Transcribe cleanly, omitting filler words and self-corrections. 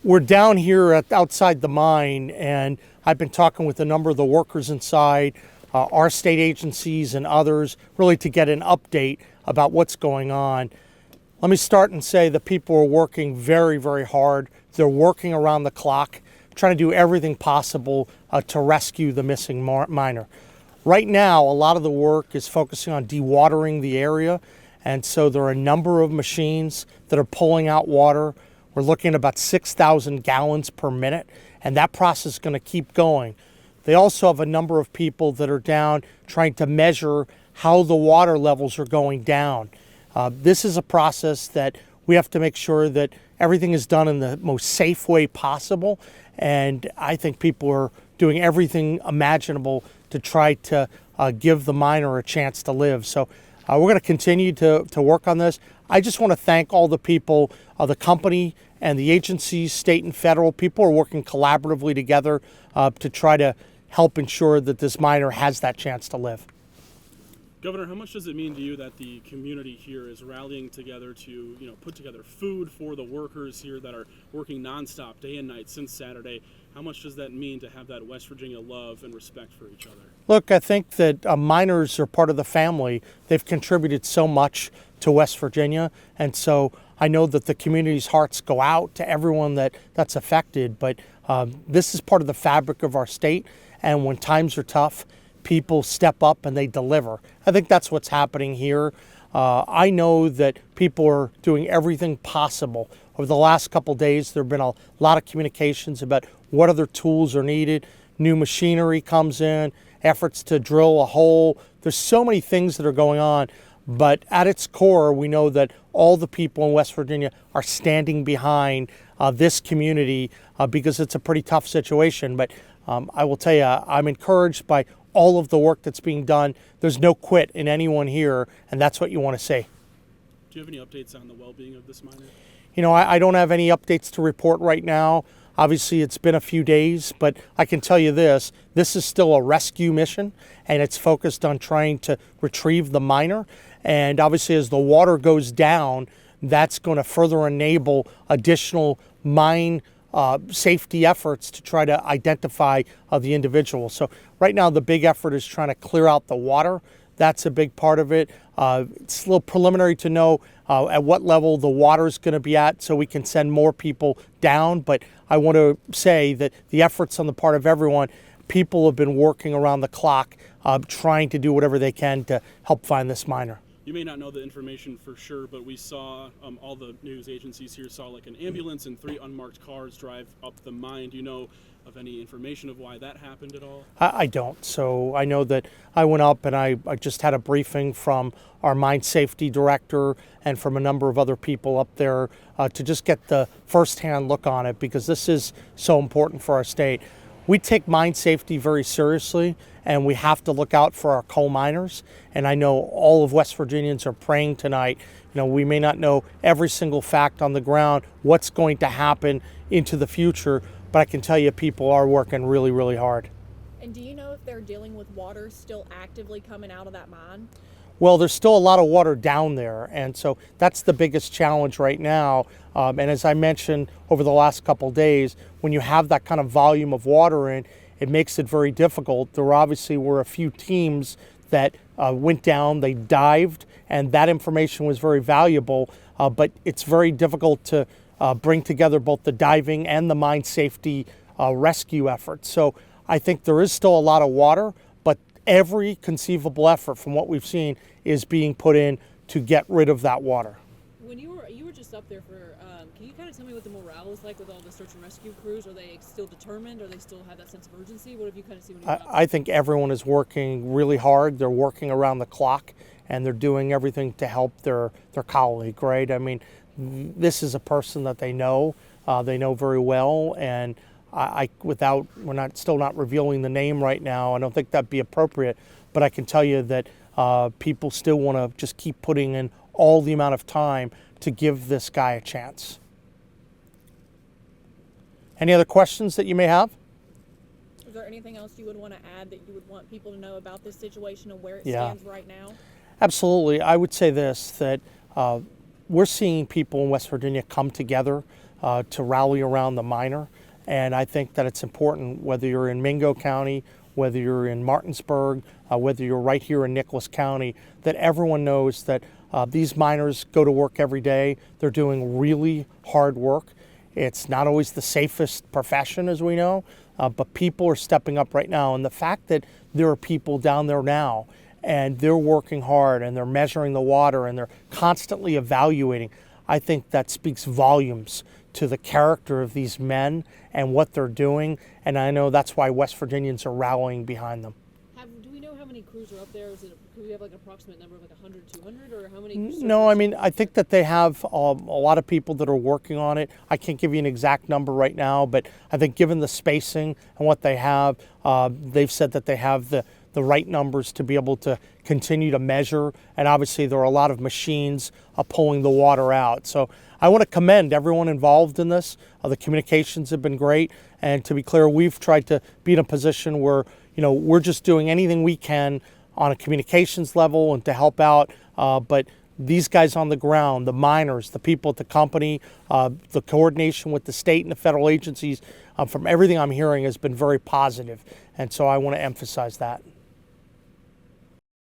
We're down here outside the mine, and I've been talking with a number of the workers inside, our state agencies and others, really to get an update about what's going on. Let me start and say that people are working very, very hard. They're working around the clock, trying to do everything possible to rescue the missing miner. Right now, a lot of the work is focusing on dewatering the area, and so there are a number of machines that are pulling out water. We're looking at about 6,000 gallons per minute, and that process is going to keep going. They also have a number of people that are down trying to measure how the water levels are going down. This is a process that we have to make sure that everything is done in the most safe way possible, and I think people are doing everything imaginable to try to give the miner a chance to live. So we're going to continue to work on this. I just want to thank all the people, the company and the agencies, state and federal. People are working collaboratively together to try to help ensure that this miner has that chance to live. Governor, how much does it mean to you that the community here is rallying together to, put together food for the workers here that are working nonstop day and night since Saturday? How much does that mean to have that West Virginia love and respect for each other? Look, I think that miners are part of the family. They've contributed so much to West Virginia, and so I know that the community's hearts go out to everyone that's affected, but this is part of the fabric of our state, and when times are tough, people step up and they deliver. I think that's what's happening here. I know that people are doing everything possible. Over the last couple days, there have been a lot of communications about what other tools are needed. New machinery comes in, efforts to drill a hole. There's so many things that are going on, but at its core, we know that all the people in West Virginia are standing behind this community because it's a pretty tough situation. But I will tell you, I'm encouraged by all of the work that's being done. There's no quit in anyone here, and that's what you want to see. Do you have any updates on the well-being of this miner? I don't have any updates to report right now. Obviously, it's been a few days, but I can tell you this is still a rescue mission, and it's focused on trying to retrieve the miner. And obviously, as the water goes down, that's going to further enable additional mine safety efforts to try to identify the individual. So right now, the big effort is trying to clear out the water. That's a big part of it. It's a little preliminary to know at what level the water is going to be at so we can send more people down. But I want to say that the efforts on the part of everyone, people have been working around the clock trying to do whatever they can to help find this miner. You may not know the information for sure, but we saw all the news agencies here saw like an ambulance and 3 unmarked cars drive up the mine. Do you know of any information of why that happened at all? I don't. So I know that I went up and I just had a briefing from our mine safety director and from a number of other people up there to just get the firsthand look on it, because this is so important for our state. We take mine safety very seriously, and we have to look out for our coal miners. And I know all of West Virginians are praying tonight. We may not know every single fact on the ground, what's going to happen into the future, but I can tell you people are working really, really hard. And do you know if they're dealing with water still actively coming out of that mine? Well, there's still a lot of water down there, and so that's the biggest challenge right now. And as I mentioned over the last couple of days, when you have that kind of volume of water in, it makes it very difficult. There obviously were a few teams that went down, they dived, and that information was very valuable, but it's very difficult to bring together both the diving and the mine safety rescue efforts. So I think there is still a lot of water, but every conceivable effort from what we've seen is being put in to get rid of that water. When you were just up there for, can you kind of tell me what the morale is like with all the search and rescue crews? Are they still determined? Or they still have that sense of urgency? What have you kind of seen when you went up there? I think everyone is working really hard. They're working around the clock, and they're doing everything to help their colleague, right? I mean, this is a person that they know very well, and we're still not revealing the name right now. I don't think that'd be appropriate, but I can tell you that people still want to just keep putting in all the amount of time to give this guy a chance. Any other questions that you may have? Is there anything else you would want to add that you would want people to know about this situation and where it stands right now? Absolutely. I would say this, that we're seeing people in West Virginia come together to rally around the miner. And I think that it's important, whether you're in Mingo County, whether you're in Martinsburg, whether you're right here in Nicholas County, that everyone knows that these miners go to work every day. They're doing really hard work. It's not always the safest profession, as we know, but people are stepping up right now. And the fact that there are people down there now and they're working hard and they're measuring the water and they're constantly evaluating, I think that speaks volumes to the character of these men and what they're doing. And I know that's why West Virginians are rallying behind them. Do we know how many crews are up there? Could we have like an approximate number of like 100, 200, or how many? No, I mean, I think that they have a lot of people that are working on it. I can't give you an exact number right now, but I think given the spacing and what they have, they've said that they have the right numbers to be able to continue to measure. And obviously there are a lot of machines pulling the water out. So I want to commend everyone involved in this. The communications have been great. And to be clear, we've tried to be in a position where, we're just doing anything we can on a communications level and to help out. But these guys on the ground, the miners, the people at the company, the coordination with the state and the federal agencies, from everything I'm hearing has been very positive. And so I want to emphasize that.